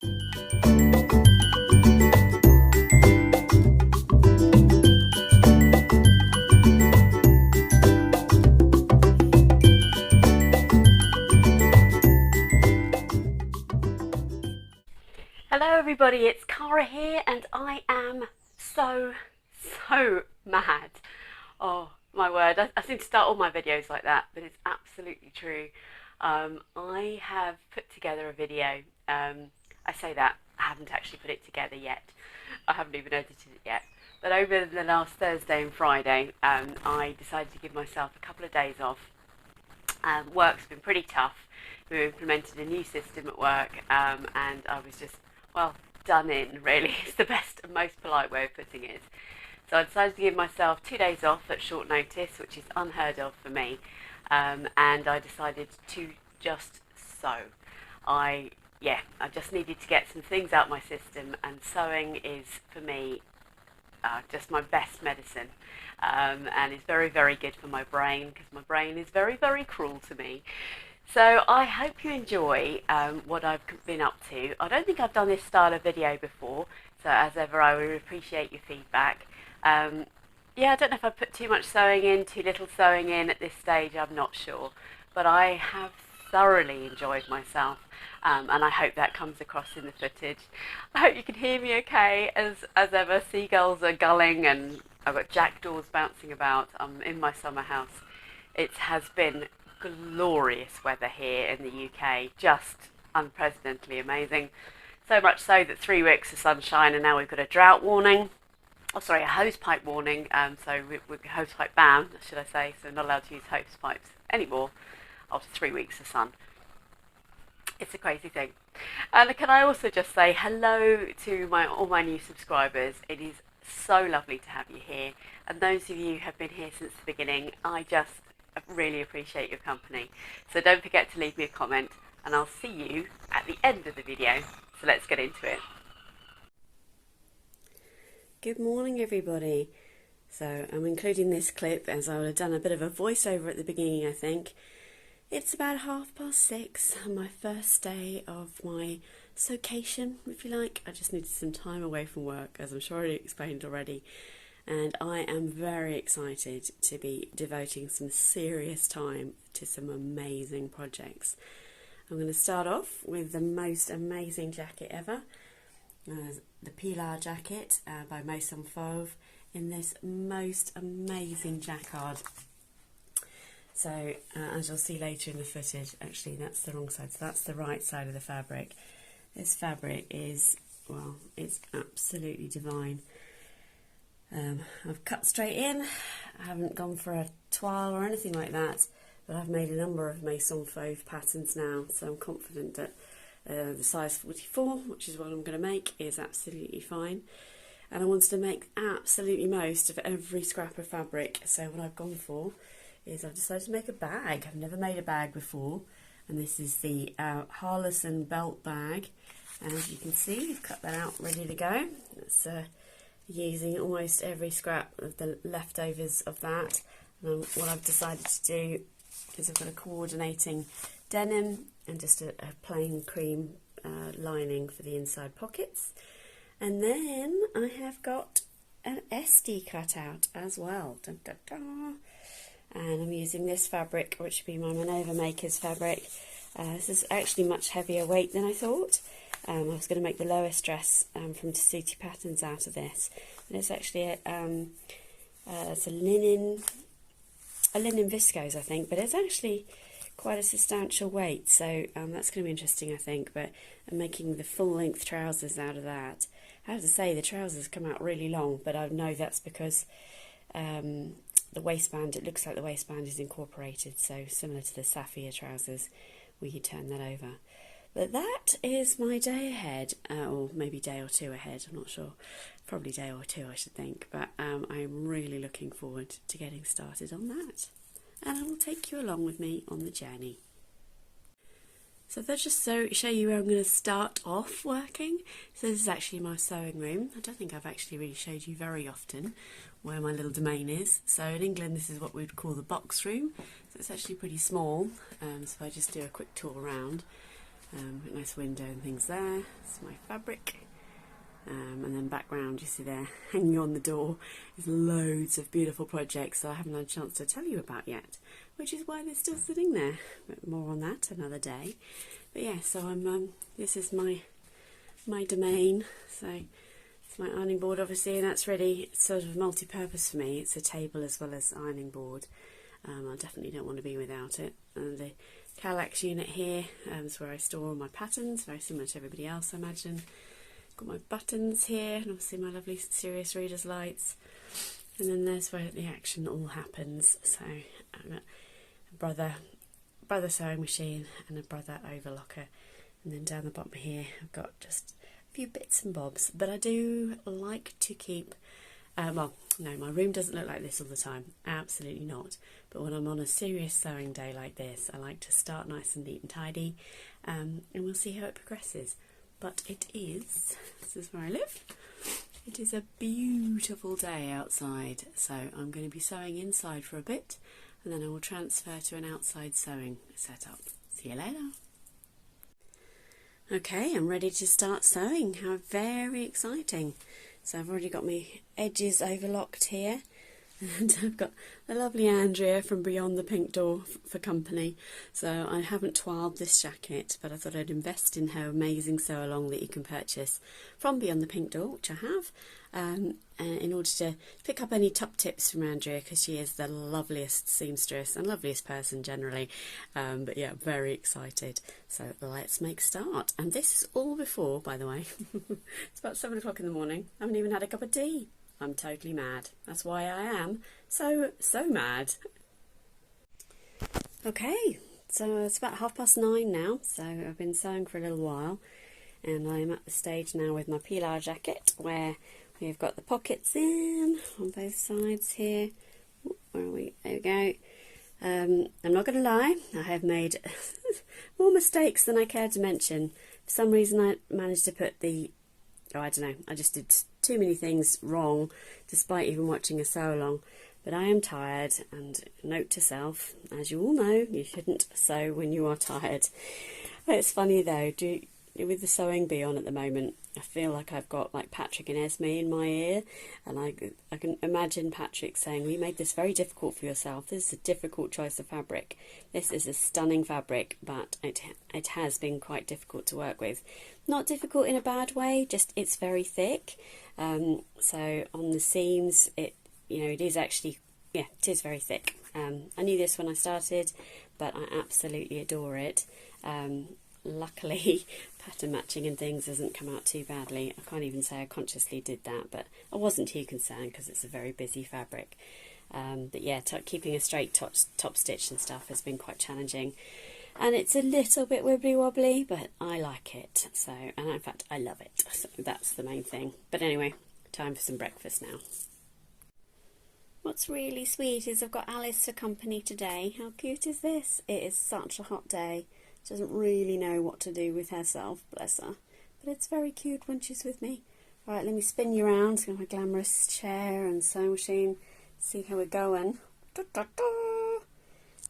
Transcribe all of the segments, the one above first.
Hello everybody, it's Cara here and I am so mad. Oh my word, I seem to start all my videos like that, but it's absolutely true. I have put together a video. I say that, I haven't actually put it together yet. I haven't even edited it yet. But over the last Thursday and Friday, I decided to give myself a couple of days off. Work's been pretty tough. We implemented a new system at work and I was just, well, done in, really. It's the best and most polite way of putting it. So I decided to give myself 2 days off at short notice, which is unheard of for me, and I decided to just sew. I just needed to get some things out my system, and sewing is, for me, just my best medicine, and it's very good for my brain, because my brain is very cruel to me. So I hope you enjoy what I've been up to. I don't think I've done this style of video before, so as ever I would appreciate your feedback. Yeah, I don't know if I put too much sewing in, too little sewing in at this stage, I'm not sure. But I have thoroughly enjoyed myself, and I hope that comes across in the footage. I hope you can hear me okay. As ever, seagulls are gulling and I've got jackdaws bouncing about. I'm in my summer house. It has been glorious weather here in the UK, just unprecedentedly amazing. So much so that 3 weeks of sunshine and now we've got a drought warning. Oh, sorry, a hosepipe warning. So we're hosepipe ban, should I say? So not allowed to use hosepipes anymore after 3 weeks of sun. It's a crazy thing. And can I also just say hello to all my new subscribers. It is so lovely to have you here, and those of you who have been here since the beginning, I just really appreciate your company. So don't forget to leave me a comment, and I'll see you at the end of the video. So let's get into it. Good morning everybody. So I'm including this clip as I would have done a bit of a voiceover at the beginning, I think. It's about 6:30 on my first day of my sewcation, if you like. I just needed some time away from work, as I'm sure I explained already. And I am very excited to be devoting some serious time to some amazing projects. I'm going to start off with the most amazing jacket ever, the Pilar jacket by Maison Fauve, in this most amazing jacquard. So as you'll see later in the footage, actually that's the wrong side, so that's the right side of the fabric. This fabric is, well, it's absolutely divine. I've cut straight in. I haven't gone for a toile or anything like that, but I've made a number of Maison Fauve patterns now, so I'm confident that the size 44, which is what I'm going to make, is absolutely fine. And I wanted to make absolutely most of every scrap of fabric, so what I've gone for is I've decided to make a bag. I've never made a bag before, and this is the Harleson belt bag, and as you can see, I've cut that out ready to go. It's using almost every scrap of the leftovers of that. And what I've decided to do is I've got a coordinating denim and just a plain cream lining for the inside pockets, and then I have got an Esti cut out as well. Dun, dun, dun. And I'm using this fabric, which would be my Manova Makers fabric. This is actually much heavier weight than I thought. I was going to make the lowest dress from Tessuti Patterns out of this, and it's actually it's a linen viscose, I think, but it's actually quite a substantial weight, so that's going to be interesting, I think. But I'm making the full length trousers out of that. I have to say the trousers come out really long, but I know that's because the waistband, it looks like the waistband is incorporated, so similar to the Saphir trousers where you turn that over. But that is my day ahead, or maybe day or two ahead, I'm not sure. Probably day or two, I should think. But I'm really looking forward to getting started on that. And I will take you along with me on the journey. So let's just show you where I'm going to start off working. So this is actually my sewing room. I don't think I've actually really showed you very often where my little domain is. So in England this is what we'd call the box room. So it's actually pretty small. So if I just do a quick tour around, Nice window and things there. It's my fabric. And then background, you see there, hanging on the door, is loads of beautiful projects that I haven't had a chance to tell you about yet, which is why they're still sitting there. But more on that another day. But yeah, so this is my domain. So it's my ironing board, obviously, and that's ready. It's sort of multi-purpose for me. It's a table as well as ironing board. I definitely don't want to be without it. And the Kallax unit here is where I store all my patterns, very similar to everybody else, I imagine. Got my buttons here, and obviously my lovely Serious Readers lights. And then there's where the action all happens. So I've got a brother sewing machine and a brother overlocker. And then down the bottom here, I've got just a few bits and bobs. But I do like to keep, well, no, my room doesn't look like this all the time. Absolutely not. But when I'm on a serious sewing day like this, I like to start nice and neat and tidy. And we'll see how it progresses. But it is, this is where I live, it is a beautiful day outside, so I'm going to be sewing inside for a bit, and then I will transfer to an outside sewing setup. See you later. Okay, I'm ready to start sewing. How very exciting. So I've already got my edges overlocked here. And I've got the lovely Andrea from Beyond the Pink Door for company. So I haven't toiled this jacket, but I thought I'd invest in her amazing sew along that you can purchase from Beyond the Pink Door, which I have, in order to pick up any top tips from Andrea, because she is the loveliest seamstress and loveliest person generally. But yeah, very excited. So let's make start. And this is all before, by the way, it's about 7 o'clock in the morning. I haven't even had a cup of tea. I'm totally mad. That's why I am so mad. Okay, so it's about 9:30 now, so I've been sewing for a little while, and I'm at the stage now with my Pilar jacket where we've got the pockets in on both sides here. Where are we? There we go. I'm not going to lie, I have made more mistakes than I care to mention. For some reason I managed to put I don't know, I just did too many things wrong despite even watching a sew along. But I am tired, and note to self, as you all know, you shouldn't sew when you are tired. It's funny though, with the sewing bee on at the moment, I feel like I've got like Patrick and Esme in my ear, and I can imagine Patrick saying, "We made this very difficult for yourself. This is a difficult choice of fabric. This is a stunning fabric, but it has been quite difficult to work with. Not difficult in a bad way, just it's very thick. So on the seams, it is actually, yeah, it is very thick. I knew this when I started, but I absolutely adore it. Luckily, pattern matching and things hasn't come out too badly. I can't even say I consciously did that, but I wasn't too concerned because it's a very busy fabric. But yeah, keeping a straight top stitch and stuff has been quite challenging. And it's a little bit wibbly wobbly, but I like it. So, and in fact, I love it. So that's the main thing. But anyway, time for some breakfast now. What's really sweet is I've got Alice for company today. How cute is this? It is such a hot day. She doesn't really know what to do with herself, bless her. But it's very cute when she's with me. Right, let me spin you around. It's got my glamorous chair and sewing machine. See how we're going. Da, da, da.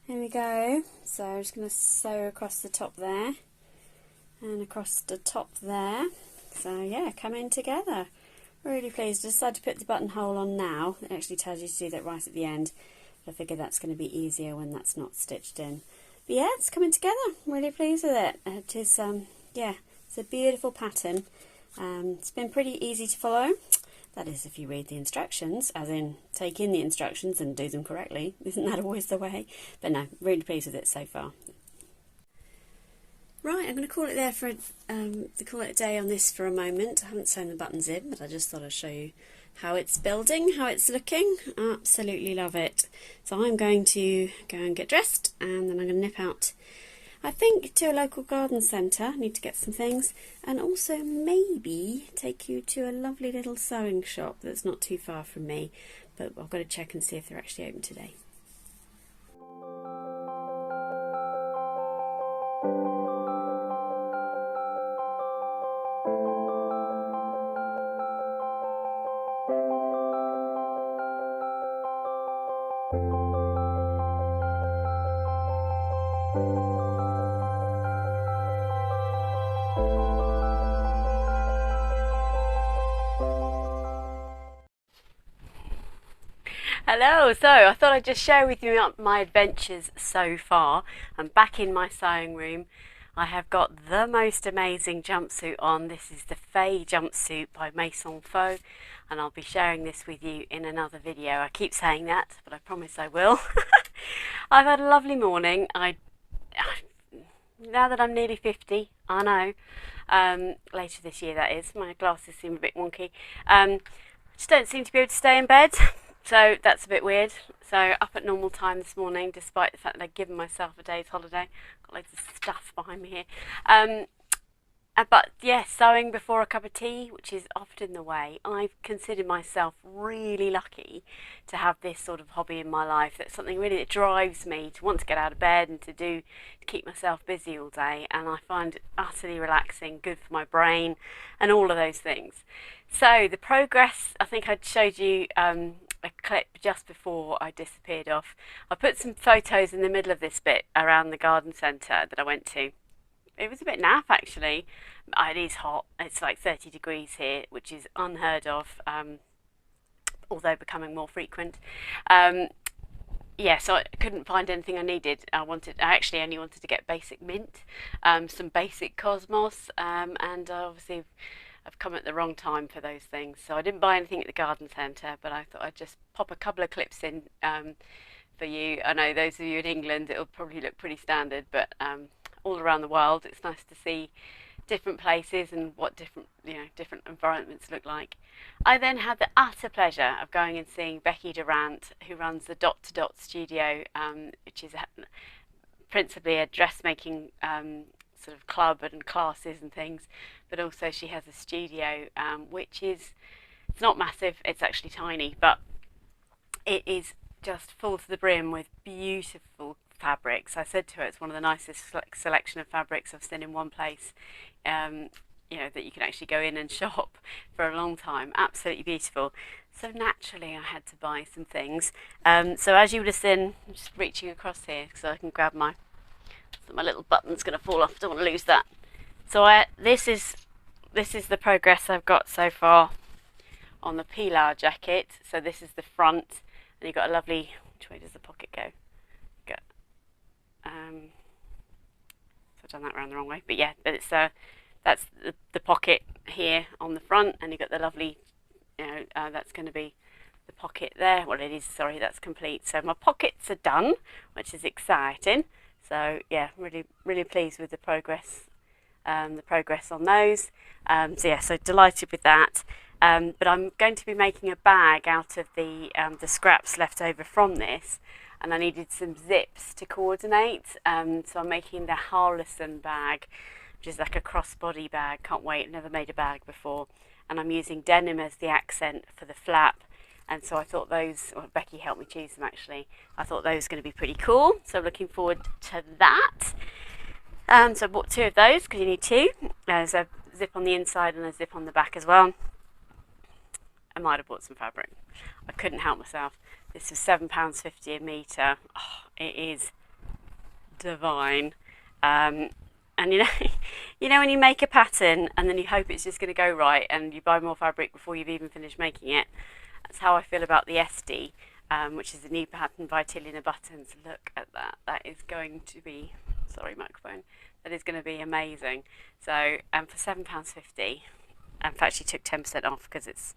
Here we go. So I'm just going to sew across the top there and across the top there. So yeah, come in together. Really pleased. I decided to put the buttonhole on now. It actually tells you to do that right at the end. But I figure that's going to be easier when that's not stitched in. But yeah, it's coming together. I'm really pleased with it. It is, yeah, it's a beautiful pattern. It's been pretty easy to follow. That is, if you read the instructions, as in take in the instructions and do them correctly. Isn't that always the way? But no, really pleased with it so far. Right, I'm going to call it there for call it a day on this for a moment. I haven't sewn the buttons in, but I just thought I'd show you how it's building, how it's looking. Absolutely love it. So I'm going to go and get dressed, and then I'm going to nip out, I think, to a local garden centre. I need to get some things, and also maybe take you to a lovely little sewing shop that's not too far from me, but I've got to check and see if they're actually open today. Hello, so I thought I'd just share with you my adventures so far. I'm back in my sewing room. I have got the most amazing jumpsuit on. This is the Faye jumpsuit by Maison Faux, and I'll be sharing this with you in another video. I keep saying that, but I promise I will. I've had a lovely morning. Now that I'm nearly 50, I know, later this year that is, my glasses seem a bit wonky, just don't seem to be able to stay in bed. So that's a bit weird. So up at normal time this morning, despite the fact that I'd given myself a day's holiday. Got loads of stuff behind me here. But yeah, sewing before a cup of tea, which is often the way. I consider myself really lucky to have this sort of hobby in my life. That's something really that drives me to want to get out of bed and to keep myself busy all day. And I find it utterly relaxing, good for my brain, and all of those things. So the progress, I think I showed you a clip just before I disappeared off. I put some photos in the middle of this bit around the garden centre that I went to. It was a bit naff actually. It is hot. It's like 30 degrees here, which is unheard of, although becoming more frequent. Yeah, so I couldn't find anything I needed. I actually only wanted to get basic mint, some basic cosmos, and obviously I've come at the wrong time for those things. So I didn't buy anything at the garden centre, but I thought I'd just pop a couple of clips in for you. I know those of you in England, it'll probably look pretty standard, but all around the world, it's nice to see different places and what different environments look like. I then had the utter pleasure of going and seeing Becky Durant, who runs the Dot to Dot studio, which is principally a dressmaking sort of club and classes and things, but also she has a studio which is, it's not massive, it's actually tiny, but it is just full to the brim with beautiful fabrics. I said to her it's one of the nicest selection of fabrics I've seen in one place, you know, that you can actually go in and shop for a long time. Absolutely beautiful. So naturally I had to buy some things. So as you would have seen, I'm just reaching across here so I can grab my little button's going to fall off. I don't want to lose that. So this is the progress I've got so far on the Pilar jacket. So this is the front, and you've got a lovely, which way does the pocket go? So I've done that around the wrong way, but yeah, it's that's the pocket here on the front, and you've got the lovely, you know, that's going to be the pocket there. Well, it is, sorry, that's complete. So my pockets are done, which is exciting. So yeah, really pleased with the progress on those. So yeah, so delighted with that. But I'm going to be making a bag out of the scraps left over from this, and I needed some zips to coordinate. So I'm making the Harlesson bag, which is like a crossbody bag. Can't wait, never made a bag before. And I'm using denim as the accent for the flap. And so I thought those, well, Becky helped me choose them actually. I thought those were going to be pretty cool. So looking forward to that. So I bought two of those because you need two. There's a zip on the inside and a zip on the back as well. I might have bought some fabric. I couldn't help myself. This is £7.50 a metre. Oh, it is divine. And you know when you make a pattern and then you hope it's just going to go right, and you buy more fabric before you've even finished making it. That's how I feel about the Esti, which is the new pattern by Tilly and the Buttons. Look at that. That is going to be, sorry microphone, that is going to be amazing. So for £7.50, in fact she took 10% off because it's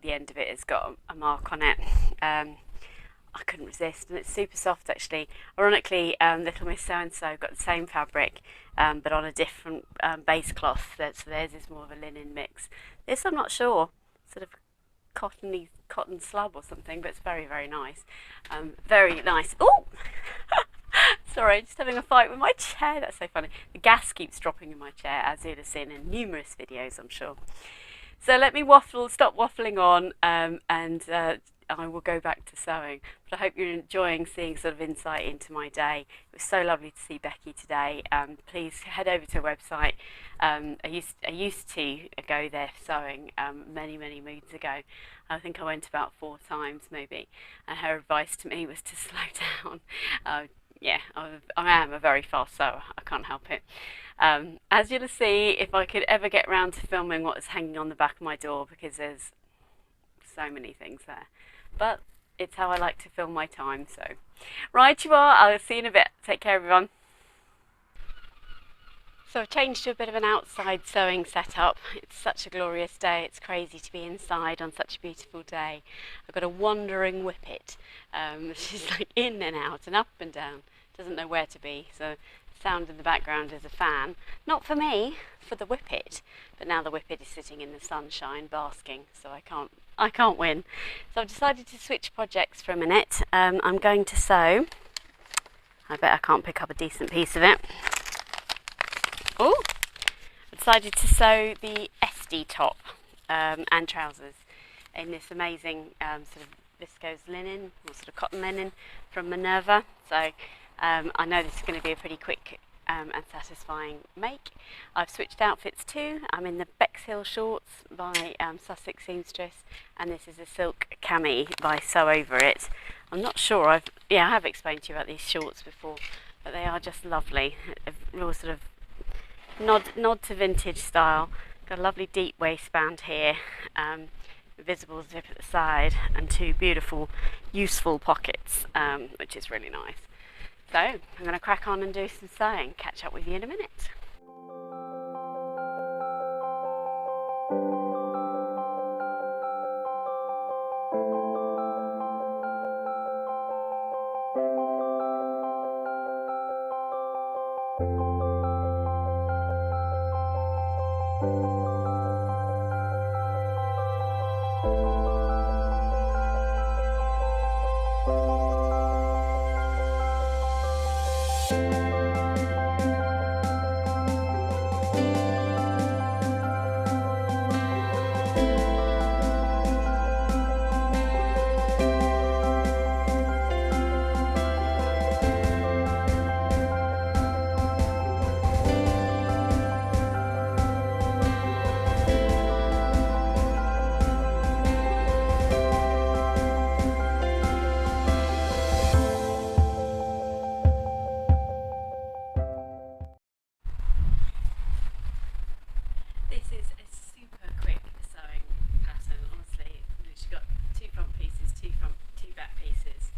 the end of it has got a mark on it. I couldn't resist, and it's super soft actually. Ironically, Little Miss So-and-so got the same fabric, but on a different base cloth. So theirs is more of a linen mix. This I'm not sure, sort of cotton slab or something, but it's very nice. Very nice. Oh, sorry, just having a fight with my chair. That's so funny. The gas keeps dropping in my chair, as you'd have seen in numerous videos, I'm sure. So let me stop waffling on, and I will go back to sewing. But I hope you're enjoying seeing sort of insight into my day. It was so lovely to see Becky today. Please head over to her website. I used to go there sewing many moons ago. I think I went about 4 times maybe, and her advice to me was to slow down. Yeah, I am a very fast sewer. I can't help it. As you'll see, if I could ever get round to filming what is hanging on the back of my door, because there's so many things there. But it's how I like to fill my time. So right you are, I'll see you in a bit. Take care everyone. So I've changed to a bit of an outside sewing setup. It's such a glorious day. It's crazy to be inside on such a beautiful day. I've got a wandering whippet. She's like in and out and up and down. Doesn't know where to be. So the sound in the background is a fan. Not for me, for the whippet. But now the whippet is sitting in the sunshine basking, so I can't win. So I've decided to switch projects for a minute. I'm going to sew. I bet I can't pick up a decent piece of it. Oh, I decided to sew the Esti top and trousers in this amazing sort of viscose linen, or sort of cotton linen from Minerva. So I know this is going to be a pretty quick and satisfying make. I've switched outfits too. I'm in the Bexhill shorts by Sussex Seamstress, and this is a silk cami by Sew Over It. I'm not sure, I have explained to you about these shorts before, but they are just lovely. A real sort of nod to vintage style. Got a lovely deep waistband here, visible zip at the side, and two beautiful useful pockets, which is really nice. So I'm going to crack on and do some sewing. Catch up with you in a minute. This is a super quick sewing pattern, honestly. She's got two front pieces, two back pieces.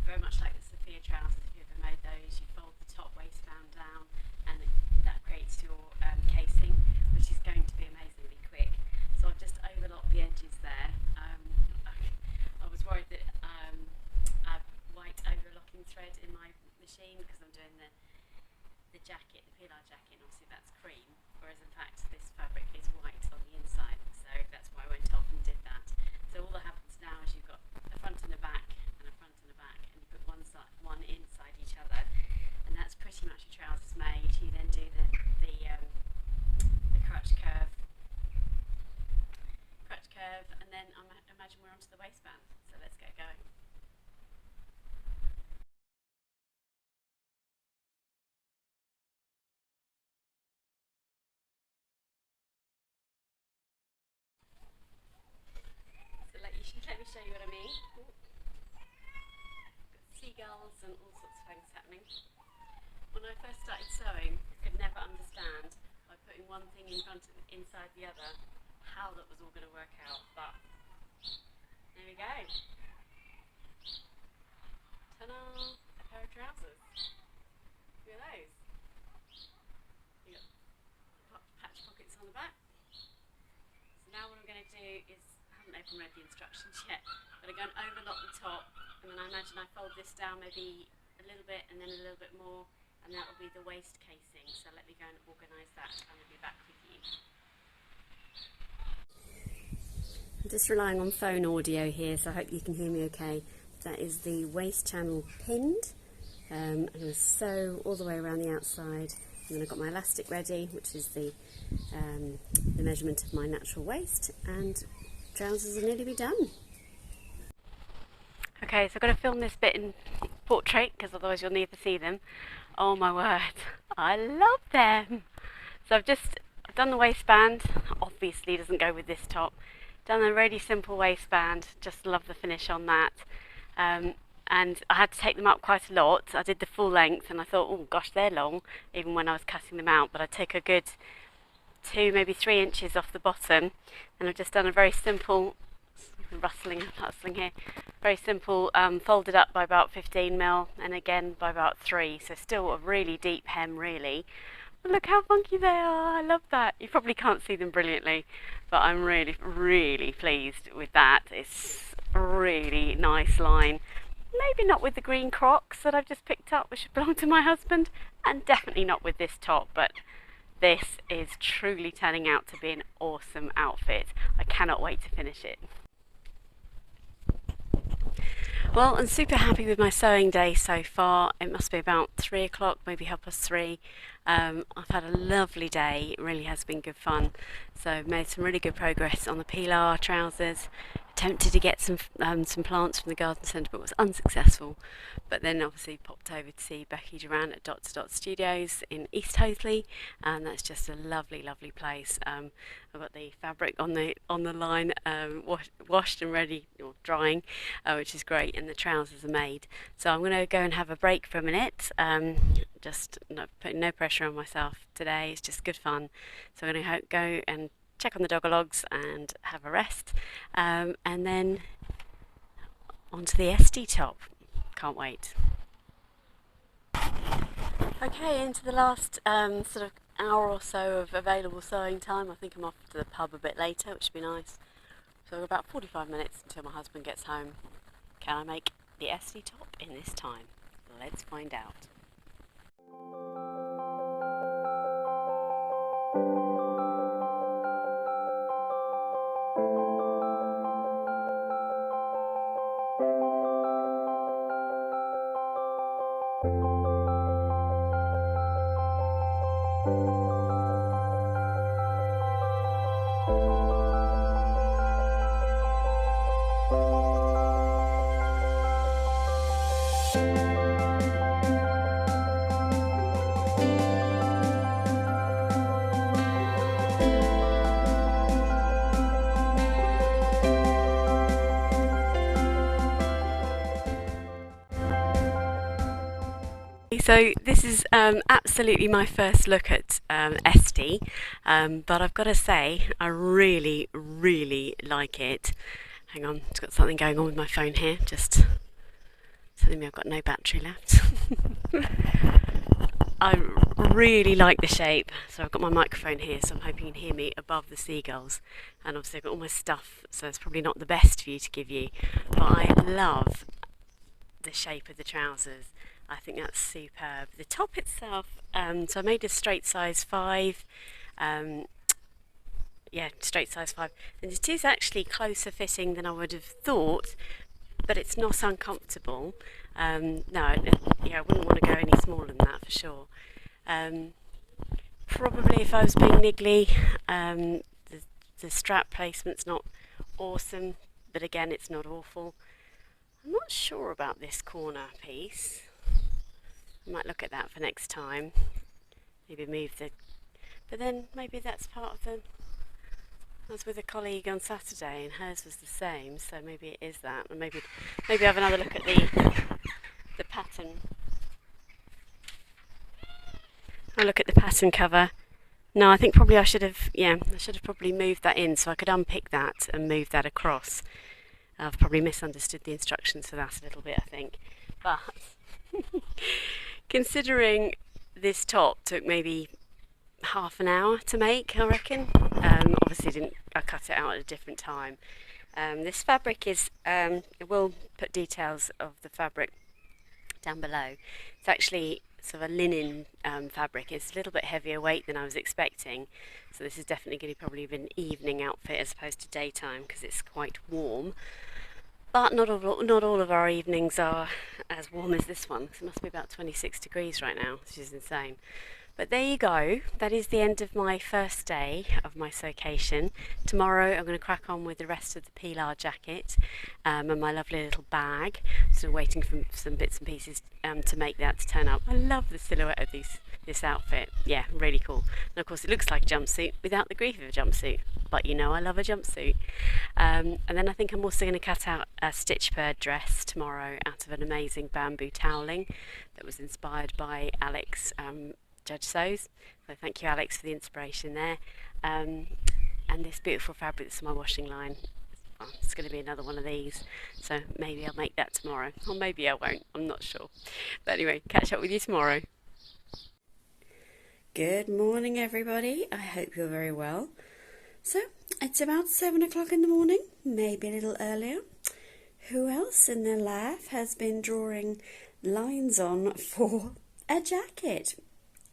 Very much like the Sophia trousers, if you ever made those. You fold the top waistband down, and that creates your casing, which is going to be amazingly quick. So I've just overlocked the edges there. I was worried that I have white overlocking thread in my machine because I'm doing the jacket, the Pilar jacket, and obviously that's cream, whereas in fact this fabric is white on the inside, so that's why I went off and did that. So all that happens now is you've got a front and a back, and a front and a back, and you put one inside each other, and that's pretty much your trousers made. You then do the crutch curve, and then I imagine we're onto the waistband, so let's get going. Let me show you what I mean. Got seagulls and all sorts of things happening. When I first started sewing, I could never understand, by putting one thing inside the other, how that was all going to work out. But there we go. Ta-da! A pair of trousers. Look at those. You got patch pockets on the back. So now what I'm going to do is, I haven't even read the instructions yet, but I'm going to overlock the top, and then I imagine I fold this down maybe a little bit and then a little bit more, and that will be the waist casing. So let me go and organise that, and I'll be back with you. I'm just relying on phone audio here, so I hope you can hear me okay. That is the waist channel pinned. I'm going to sew all the way around the outside, and then I've got my elastic ready, which is the measurement of my natural waist, and trousers are nearly be done. Okay, so I've got to film this bit in portrait because otherwise you'll never see them. Oh my word, I love them. So I've done the waistband. Obviously doesn't go with this top. Done a really simple waistband, just love the finish on that. And I had to take them up quite a lot. I did the full length and I thought, oh gosh, they're long, even when I was cutting them out, but I took a good 2, maybe 3 inches off the bottom, and I've just done a very simple rustling and hustling here. Very simple, folded up by about 15mm and again by about 3, so still a really deep hem really. But look how funky they are, I love that. You probably can't see them brilliantly, but I'm really, really pleased with that. It's a really nice line. Maybe not with the green Crocs that I've just picked up, which belong to my husband, and definitely not with this top, but this is truly turning out to be an awesome outfit. I cannot wait to finish it. Well, I'm super happy with my sewing day so far. It must be about 3 o'clock, maybe 3:30. I've had a lovely day, it really has been good fun. So I've made some really good progress on the Pilar trousers. Attempted to get some plants from the garden centre but was unsuccessful, but then obviously popped over to see Becky Duran at Dot to Dot Studios in East Hoathly, and that's just a lovely place. I've got the fabric on the line, washed and ready, or drying, which is great, and the trousers are made. So I'm going to go and have a break for a minute, just putting no pressure on myself today. It's just good fun, so I'm going to go and check on the dogalogs and have a rest, and then onto the Esti top. Can't wait. Okay, into the last sort of hour or so of available sewing time. I think I'm off to the pub a bit later, which would be nice. So about 45 minutes until my husband gets home. Can I make the Esti top in this time? Let's find out. So this is absolutely my first look at Esti, but I've got to say I really like it. Hang on, it's got something going on with my phone here, just telling me I've got no battery left. I really like the shape, so I've got my microphone here, so I'm hoping you can hear me above the seagulls, and obviously I've got all my stuff, so it's probably not the best view to give you, but I love the shape of the trousers. I think that's superb. The top itself, so I made a straight size 5, yeah, straight size 5, and it is actually closer fitting than I would have thought, but it's not uncomfortable. No, yeah, I wouldn't want to go any smaller than that for sure. Probably if I was being niggly, the strap placement's not awesome, but again it's not awful. I'm not sure about this corner piece. I might look at that for next time. Maybe move the, but then maybe that's part of the, I was with a colleague on Saturday and hers was the same, so maybe it is that, and maybe have another look at the pattern. I'll look at the pattern cover. No, I think probably I should have probably moved that in so I could unpick that and move that across. I've probably misunderstood the instructions for that a little bit, I think. But considering this top took maybe half an hour to make, I reckon. Obviously I cut it out at a different time. This fabric is, I will put details of the fabric down below. It's actually sort of a linen fabric. It's a little bit heavier weight than I was expecting, so this is definitely going to probably be an evening outfit as opposed to daytime because it's quite warm. But not all of our evenings are as warm as this one, because it must be about 26 degrees right now, which is insane. But there you go, that is the end of my first day of my sewcation. Tomorrow I'm going to crack on with the rest of the Pilar jacket and my lovely little bag. So waiting for some bits and pieces to make that to turn up. I love the silhouette of this outfit, yeah, really cool. And of course it looks like a jumpsuit without the grief of a jumpsuit, but you know I love a jumpsuit. And then I think I'm also going to cut out a stitchbird dress tomorrow out of an amazing bamboo toweling that was inspired by Alex Judge Sews, so thank you Alex for the inspiration there, and this beautiful fabric that's in my washing line. it's going to be another one of these, so maybe I'll make that tomorrow, or maybe I won't, I'm not sure. But anyway, catch up with you tomorrow. Good morning everybody, I hope you're very well. So it's about 7 o'clock in the morning, maybe a little earlier. Who else in their life has been drawing lines on for a jacket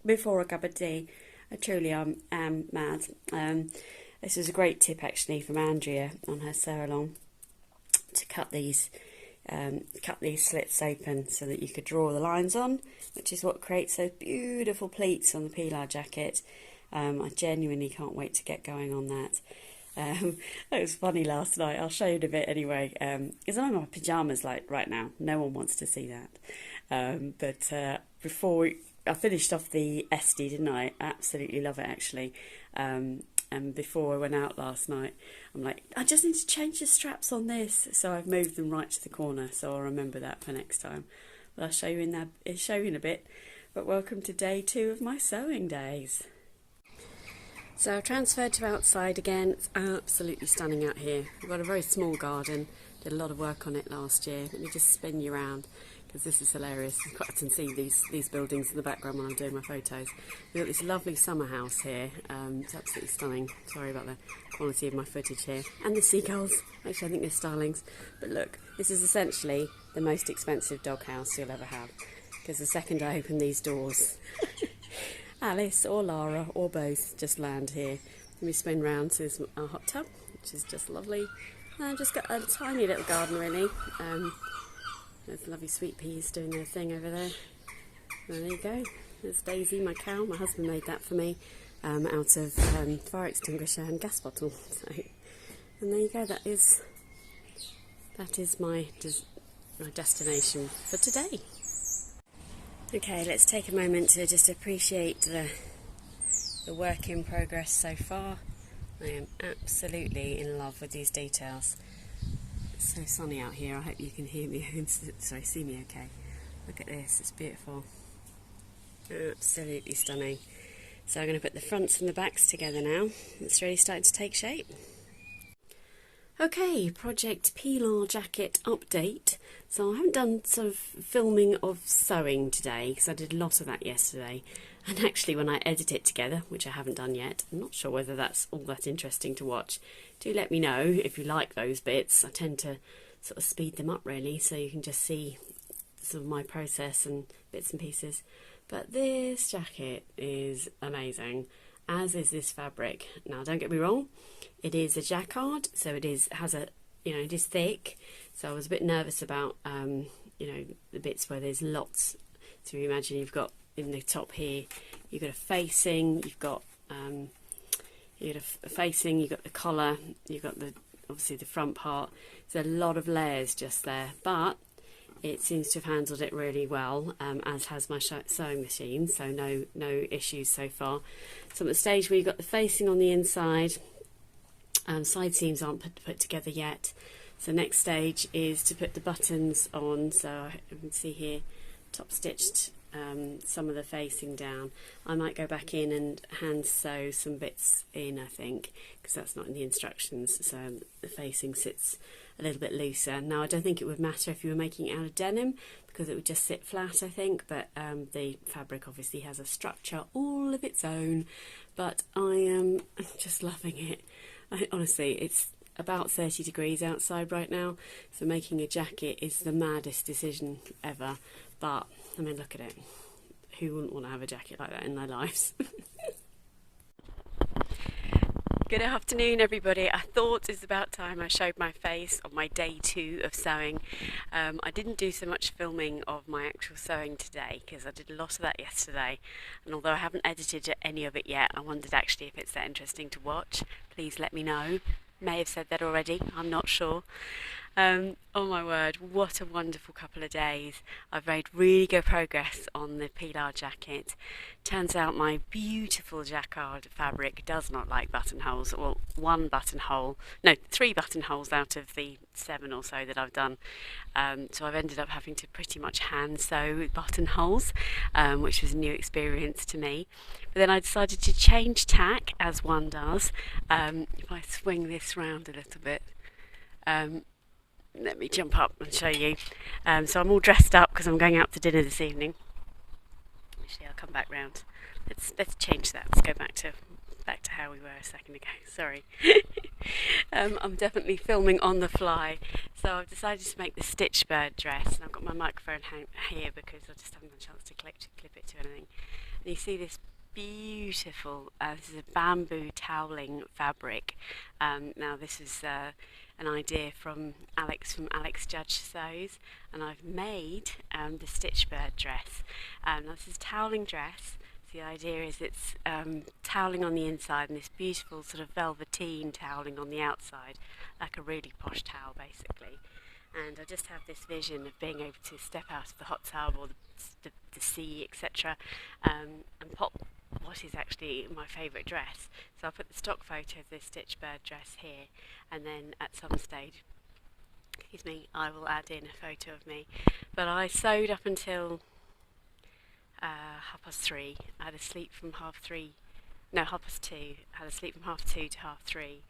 before a cup of tea? I truly am mad. This was a great tip actually from Andrea on her sew along, to cut these slits open so that you could draw the lines on, which is what creates those beautiful pleats on the Pilar jacket. I genuinely can't wait to get going on that. It was funny last night, I'll show you in a bit anyway, because I'm in my pyjamas like right now, no one wants to see that. But before I finished off the Esti, didn't I? I absolutely love it actually. And before I went out last night, I'm like, I just need to change the straps on this, so I've moved them right to the corner, so I'll remember that for next time. But I'll show you in a bit. But welcome to day 2 of my sewing days. So I've transferred to outside again. It's absolutely stunning out here. We've got a very small garden, did a lot of work on it last year. Let me just spin you around, because this is hilarious. I can see these buildings in the background when I'm doing my photos. We've got this lovely summer house here. It's absolutely stunning. Sorry about the quality of my footage here. And the seagulls. Actually, I think they're starlings. But look, this is essentially the most expensive doghouse you'll ever have, because the second I open these doors, Alice or Lara or both just land here. Let me spin round to our hot tub, which is just lovely. And I've just got a tiny little garden really. There's lovely sweet peas doing their thing over there. And there you go. There's Daisy, my cow. My husband made that for me out of fire extinguisher and gas bottle. So, and there you go. That is my destination for today. Okay, let's take a moment to just appreciate the work in progress so far. I am absolutely in love with these details. It's so sunny out here, I hope you can hear me, sorry, see me okay. Look at this, it's beautiful. Absolutely stunning. So I'm going to put the fronts and the backs together now. It's really starting to take shape. Okay, project Pilar jacket update. So I haven't done sort of filming of sewing today, because I did a lot of that yesterday. And actually when I edit it together, which I haven't done yet, I'm not sure whether that's all that interesting to watch. Do let me know if you like those bits. I tend to sort of speed them up really, so you can just see sort of my process and bits and pieces. But this jacket is amazing, as is this fabric. Now don't get me wrong, it is a jacquard, so it is thick. So I was a bit nervous about the bits where there's lots. So you imagine you've got in the top here, you've got a facing, you've got a facing, you've got the collar, you've got obviously the front part. There's a lot of layers just there, but it seems to have handled it really well, as has my sewing machine, so no issues so far. So I'm at the stage where you've got the facing on the inside, side seams aren't put together yet. So next stage is to put the buttons on. So you can see here, top stitched some of the facing down. I might go back in and hand sew some bits in, I think, because that's not in the instructions, so the facing sits a little bit looser. Now I don't think it would matter if you were making it out of denim, because it would just sit flat, I think, but the fabric obviously has a structure all of its own. But I am just loving it. Honestly, it's about 30 degrees outside right now, so making a jacket is the maddest decision ever. But I mean, look at it. Who wouldn't want to have a jacket like that in their lives? Good afternoon everybody. I thought it's about time I showed my face on my day 2 of sewing. I didn't do so much filming of my actual sewing today because I did a lot of that yesterday, and although I haven't edited any of it yet, I wondered actually if it's that interesting to watch. Please let me know. May have said that already, I'm not sure. Oh my word, what a wonderful couple of days. I've made really good progress on the Pilar jacket. Turns out my beautiful jacquard fabric does not like buttonholes. Well, 3 buttonholes out of the 7 or so that I've done. So I've ended up having to pretty much hand sew buttonholes, which was a new experience to me. But then I decided to change tack, as one does. If I swing this round a little bit, Let me jump up and show you. So I'm all dressed up because I'm going out to dinner this evening. Actually, I'll come back round. Let's change that. Let's go back to how we were a second ago. Sorry. I'm definitely filming on the fly. So I've decided to make the stitchbird dress, and I've got my microphone here because I just haven't had a chance to clip it to anything. And you see this beautiful, this is a bamboo toweling fabric. Now this is an idea from Alex Judge Sews, and I've made the stitchbird dress. Now this is toweling dress. The idea is it's toweling on the inside and this beautiful sort of velveteen toweling on the outside, like a really posh towel basically. And I just have this vision of being able to step out of the hot tub or the sea, etc., and pop what is actually my favourite dress. So I'll put the stock photo of this stitchbird dress here, and then at some stage, excuse me, I will add in a photo of me. But I sewed up until 3:30. I had a sleep from 2:30. I had a sleep from 2:30 to 3:30,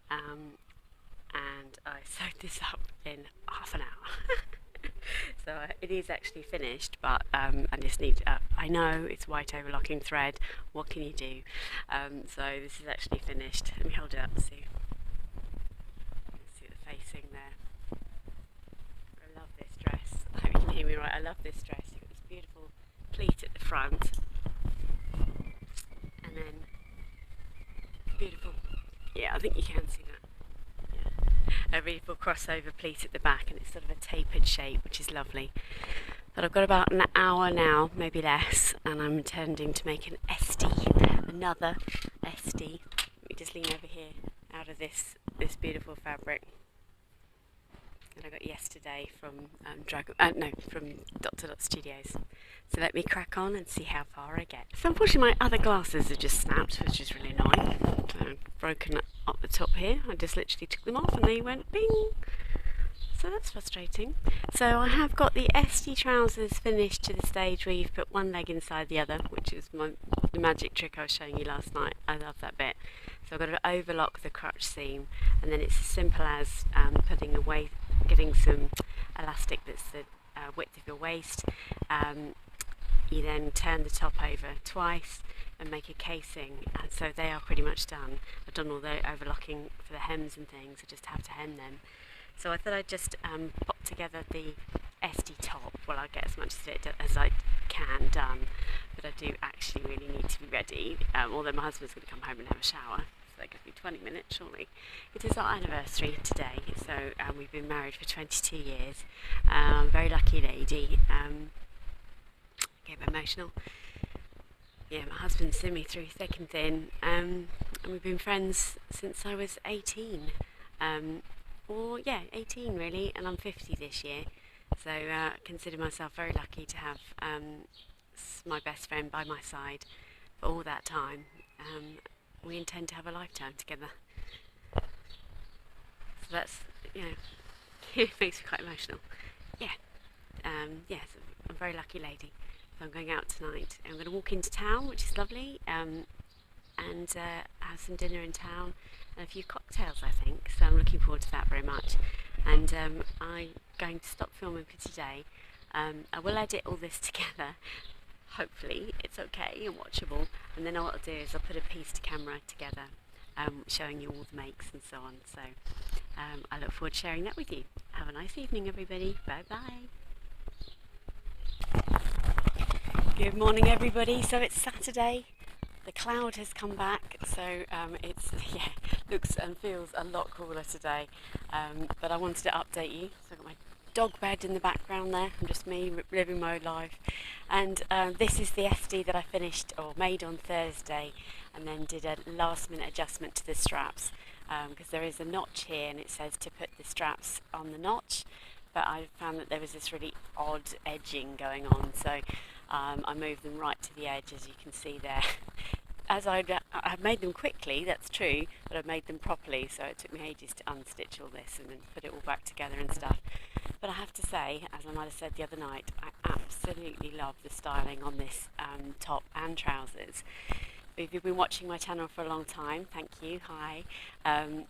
and I sewed this up in half an hour. So it is actually finished, but I just need I know it's white overlocking thread, what can you do? So this is actually finished. Let me hold it up and see the facing there. I love this dress. I hope you can hear me right. I love this dress. You've got this beautiful pleat at the front, and then beautiful, yeah, I think you can see that. A beautiful crossover pleat at the back, and it's sort of a tapered shape, which is lovely. But I've got about an hour now, maybe less, and I'm intending to make an Esti, another Esti. Let me just lean over here out of this beautiful fabric that I got yesterday from from Dot Studios. So let me crack on and see how far I get. So unfortunately my other glasses have just snapped, which is really annoying. Broken up the top here. I just literally took them off and they went bing. So that's frustrating. So I have got the Esti trousers finished to the stage where you've put one leg inside the other, which is the magic trick I was showing you last night. I love that bit. So I've got to overlock the crotch seam, and then it's as simple as getting some elastic that's the width of your waist. You then turn the top over twice and make a casing, and so they are pretty much done. I've done all the overlocking for the hems and things, I just have to hem them. So I thought I'd just pop together the Esti top. Well, I'll get as much of it as I can done, but I do actually really need to be ready, although my husband's going to come home and have a shower, so that could be 20 minutes surely. It is our anniversary today, so we've been married for 22 years. Very lucky lady. Get emotional. Yeah, my husband's seen me through thick and thin, and we've been friends since I was 18. 18 really, and I'm 50 this year, so I consider myself very lucky to have my best friend by my side for all that time. We intend to have a lifetime together, so that's, it makes me quite emotional. Yes, I'm a very lucky lady. So I'm going out tonight. I'm going to walk into town, which is lovely, and have some dinner in town and a few cocktails, I think. So I'm looking forward to that very much. And I'm going to stop filming for today. I will edit all this together. Hopefully it's okay and watchable. And then what I'll do is I'll put a piece to camera together, showing you all the makes and so on. So I look forward to sharing that with you. Have a nice evening, everybody. Bye bye. Good morning, everybody. So it's Saturday. The cloud has come back, so it's looks and feels a lot cooler today. But I wanted to update you. So I've got my dog bed in the background there. I'm just me living my life. And this is the Esti that I finished or made on Thursday, and then did a last-minute adjustment to the straps because there is a notch here, and it says to put the straps on the notch. But I found that there was this really odd edging going on, so I moved them right to the edge, as you can see there. As I made them quickly, that's true, but I made them properly, so it took me ages to unstitch all this and then put it all back together and stuff. But I have to say, as I might have said the other night, I absolutely love the styling on this top and trousers. If you've been watching my channel for a long time, thank you, hi.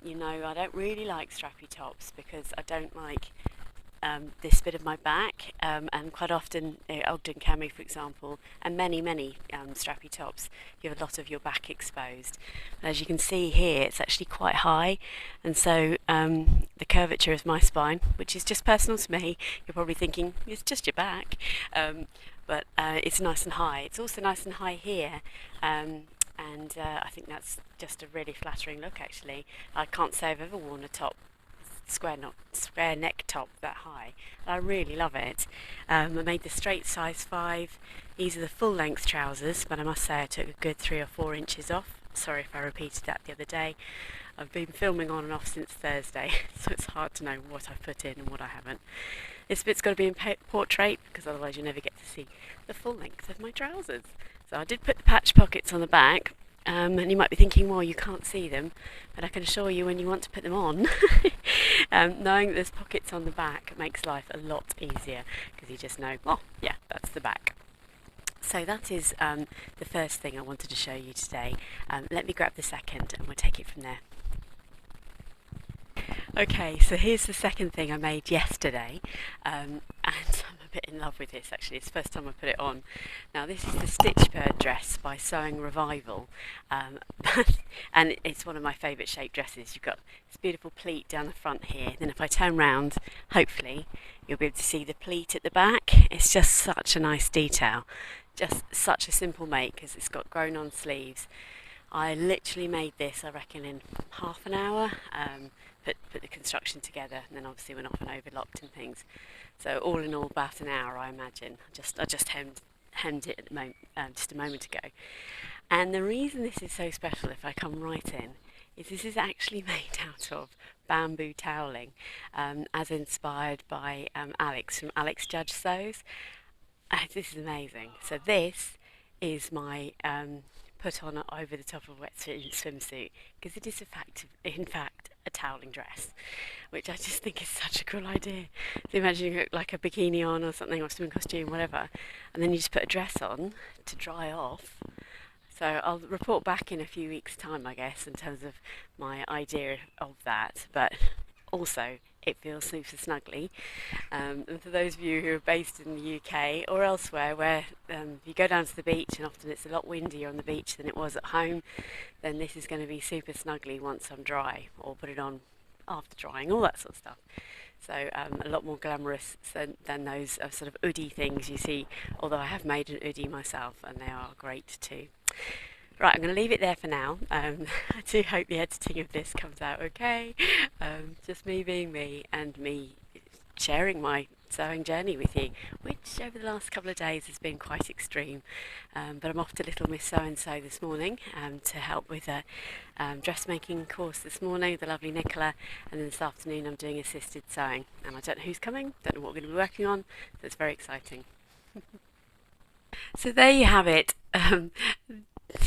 You know I don't really like strappy tops because I don't like this bit of my back, and quite often Ogden cami, for example, and many strappy tops, you have a lot of your back exposed. And as you can see here, it's actually quite high, and so the curvature of my spine, which is just personal to me, you're probably thinking it's just your back, but it's nice and high. It's also nice and high here, and I think that's just a really flattering look actually. I can't say I've ever worn a top square neck top that high. I really love it. I made the straight size 5. These are the full length trousers, but I must say I took a good 3 or 4 inches off. Sorry if I repeated that the other day. I've been filming on and off since Thursday, so it's hard to know what I've put in and what I haven't. This bit's got to be in portrait because otherwise you never get to see the full length of my trousers. So I did put the patch pockets on the back. And you might be thinking, well, you can't see them, but I can assure you when you want to put them on, knowing that there's pockets on the back makes life a lot easier because you just know, oh yeah, that's the back. So that is the first thing I wanted to show you today. Let me grab the second and we'll take it from there. Okay, so here's the second thing I made yesterday, and I'm a bit in love with this actually. It's the first time I put it on. Now this is the stitchbird dress by Sewing Revival, and it's one of my favourite shaped dresses. You've got this beautiful pleat down the front here, then if I turn round, hopefully you'll be able to see the pleat at the back. It's just such a nice detail, just such a simple make because it's got grown on sleeves. I literally made this, I reckon, in half an hour. Put the construction together, and then obviously went off and overlocked and things. So all in all, about an hour, I imagine. I just hemmed it at the moment, just a moment ago. And the reason this is so special, if I come right in, is this is actually made out of bamboo toweling, as inspired by Alex from Alex Judge Sews. This is amazing. So this is my put on over the top of a wetsuit swimsuit because it is in fact a toweling dress, which I just think is such a cool idea. So imagine you got like a bikini on or something, or swimming costume, whatever, and then you just put a dress on to dry off. So I'll report back in a few weeks' time, I guess, in terms of my idea of that, but also it feels super snuggly. And for those of you who are based in the UK or elsewhere where you go down to the beach and often it's a lot windier on the beach than it was at home, then this is going to be super snuggly once I'm dry, or put it on after drying, all that sort of stuff. So a lot more glamorous than those sort of hoodie things you see, although I have made an hoodie myself and they are great too. Right, I'm going to leave it there for now. I do hope the editing of this comes out okay. Just me being me and me sharing my sewing journey with you, which over the last couple of days has been quite extreme. But I'm off to Little Miss So-and-so this morning to help with a dressmaking course this morning with the lovely Nicola, and then this afternoon I'm doing assisted sewing. And I don't know who's coming, don't know what we're going to be working on, so it's very exciting. So there you have it.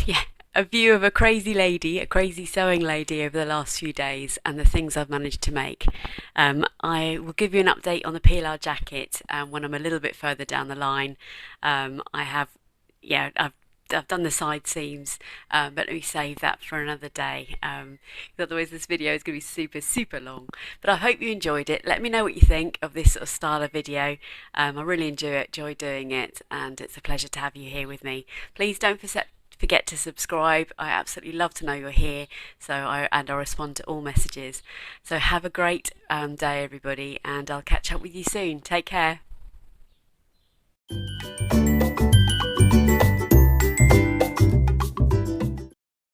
Yeah, a view of a crazy lady, a crazy sewing lady over the last few days and the things I've managed to make. I will give you an update on the Pilar jacket when I'm a little bit further down the line. I've done the side seams, but let me save that for another day. Otherwise this video is going to be super long. But I hope you enjoyed it. Let me know what you think of this sort of style of video. I really enjoy doing it, and it's a pleasure to have you here with me. Please don't forget to subscribe. I absolutely love to know you're here, and I'll respond to all messages. So have a great day everybody, and I'll catch up with you soon. Take care.